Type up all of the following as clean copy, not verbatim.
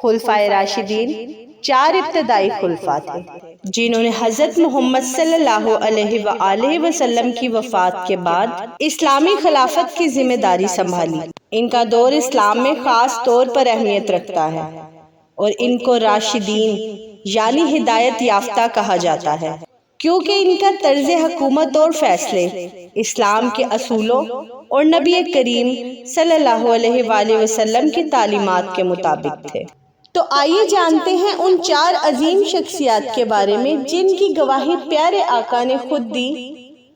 خلفائے راشدین 4 ابتدائی خلفاء تھے جنہوں نے حضرت محمد صلی اللہ علیہ وآلہ وسلم کی وفات کے بعد اسلامی خلافت کی ذمہ داری سنبھالی۔ ان کا دور اسلام میں خاص طور پر اہمیت رکھتا ہے اور ان کو راشدین یعنی ہدایت یافتہ کہا جاتا ہے، کیونکہ ان کا طرز حکومت اور فیصلے اسلام کے اصولوں اور نبی کریم صلی اللہ علیہ وآلہ وسلم کی تعلیمات کے مطابق تھے۔ تو آئیے جانتے ہیں ان 4 عظیم شخصیات کے بارے میں جن کی گواہی پیارے آقا نے خود دی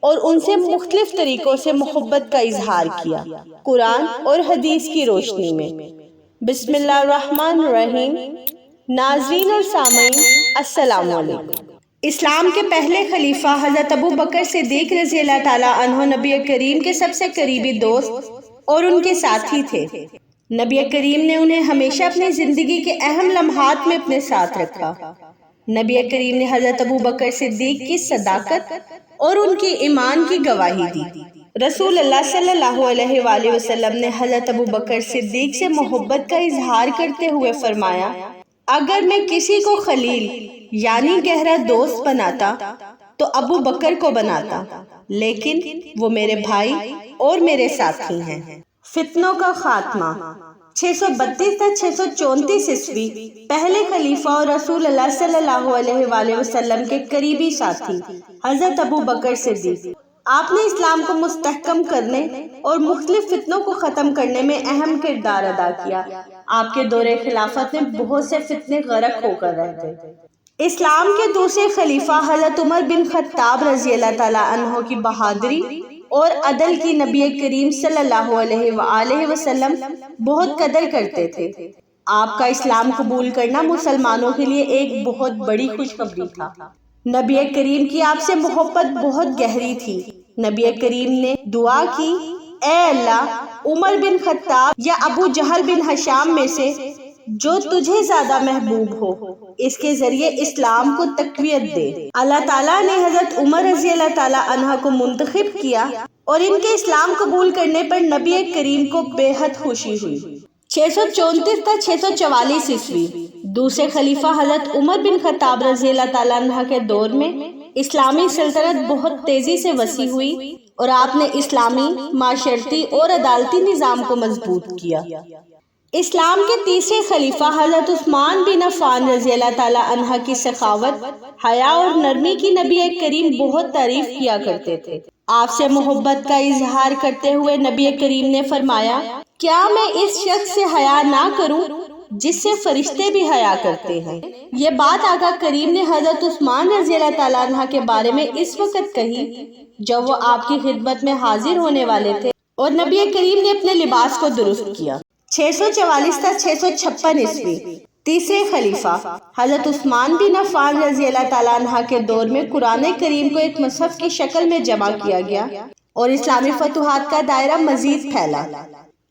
اور ان سے مختلف طریقوں سے محبت کا اظہار کیا قرآن اور حدیث کی روشنی میں۔ بسم اللہ الرحمن الرحیم۔ ناظرین اور سامعین السلام علیکم۔ اسلام کے پہلے خلیفہ حضرت ابو بکر صدیق رضی اللہ تعالیٰ عنہ نبی کریم کے سب سے قریبی دوست اور ان کے ساتھی تھے۔ نبی کریم نے انہیں ہمیشہ اپنی زندگی کے اہم لمحات میں اپنے ساتھ رکھا۔ نبی کریم نے حضرت ابو بکر صدیق کی صداقت اور ان کی ایمان کی گواہی دی۔ رسول اللہ صلی اللہ علیہ وآلہ وسلم نے حضرت ابو بکر صدیق سے محبت کا اظہار کرتے ہوئے فرمایا، اگر میں کسی کو خلیل یعنی گہرا دوست بناتا تو ابو بکر کو بناتا، لیکن وہ میرے بھائی اور میرے ساتھی ہیں۔ فتنوں کا خاتمہ 632 تا 634 عیسوی۔ پہلے خلیفہ اور رسول اللہ صلی اللہ علیہ وآلہ وسلم کے قریبی ساتھی حضرت ابو بکر صدیق، آپ نے اسلام کو مستحکم کرنے اور مختلف فتنوں کو ختم کرنے میں اہم کردار ادا کیا۔ آپ کے دور خلافت میں بہت سے فتنے غرق ہو کر رہ گئے۔ اسلام کے دوسرے خلیفہ حضرت عمر بن خطاب رضی اللہ تعالیٰ عنہ کی بہادری اور عدل کی نبی کریم صلی اللہ علیہ وآلہ وسلم بہت قدر کرتے تھے۔ آپ کا اسلام قبول کرنا مسلمانوں کے لیے ایک بہت بڑی خوشخبری تھا۔ نبی کریم کی آپ سے محبت بہت گہری تھی۔ نبی کریم نے دعا کی، اے اللہ، عمر بن خطاب یا ابو جہل بن ہشام میں سے جو تجھے زیادہ محبوب ہو، اس کے ذریعے اسلام کو تقویت دے۔ اللہ تعالیٰ نے حضرت عمر رضی اللہ تعالیٰ عنہ کو منتخب کیا اور ان کے اسلام قبول کرنے پر نبی کریم کو بے حد خوشی ہوئی۔ 634 تا 644 عیسوی۔ دوسرے خلیفہ حضرت عمر بن خطاب رضی اللہ تعالیٰ عنہ کے دور میں اسلامی سلطنت بہت تیزی سے وسیع ہوئی اور آپ نے اسلامی معاشرتی اور عدالتی نظام کو مضبوط کیا۔ اسلام کے تیسرے خلیفہ حضرت عثمان بن عفان رضی اللہ تعالیٰ عنہ کی سخاوت، حیا اور نرمی کی نبی کریم بہت تعریف کیا کرتے تھے۔ آپ سے محبت کا اظہار کرتے ہوئے نبی کریم نے فرمایا، کیا میں اس شخص سے حیا نہ کروں جس سے فرشتے بھی حیا کرتے ہیں؟ یہ بات آقا کریم نے حضرت عثمان رضی اللہ تعالیٰ عنہ کے بارے میں اس وقت کہی جب وہ آپ کی خدمت میں حاضر ہونے والے تھے اور نبی کریم نے اپنے لباس کو درست کیا۔ 644 تا 656 عیسوی۔ تیسرے خلیفہ حضرت عثمان بن عفان رضی اللہ تعالیٰ عنہ کے دور میں قرآن کریم کو ایک مصحف کی شکل میں جمع کیا گیا اور اسلامی فتوحات کا دائرہ مزید پھیلا۔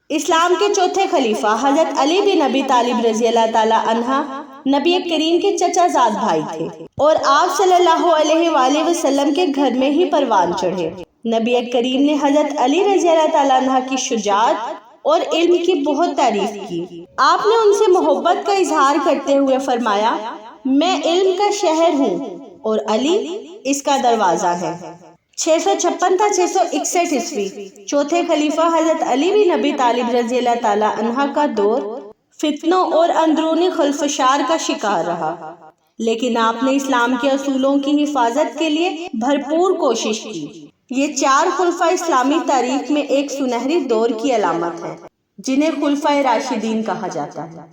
اسلام کے چوتھے خلیفہ حضرت علی بن ابی طالب رضی اللہ تعالیٰ عنہ نبی کریم کے چچا زاد بھائی تھے اور آپ صلی اللہ علیہ وآلہ وسلم کے گھر میں ہی پروان چڑھے۔ نبی کریم نے حضرت علی رضی اللہ تعالیٰ عنہ کی شجاعت اور علم کی بہت تعریف کی۔ آپ نے ان سے محبت کا اظہار کرتے ہوئے فرمایا، میں علم کا شہر ہوں اور علی اس کا دروازہ ہے۔ 656 تا 661 عیسوی۔ چوتھے خلیفہ حضرت علی بن ابی طالب رضی اللہ تعالیٰ عنہ کا دور فتنوں اور اندرونی خلفشار کا شکار رہا، لیکن آپ نے اسلام کے اصولوں کی حفاظت کے لیے بھرپور کوشش کی۔ یہ 4 خلفاء اسلامی تاریخ میں ایک سنہری دور کی علامت ہے جنہیں خلفائے راشدین کہا جاتا ہے۔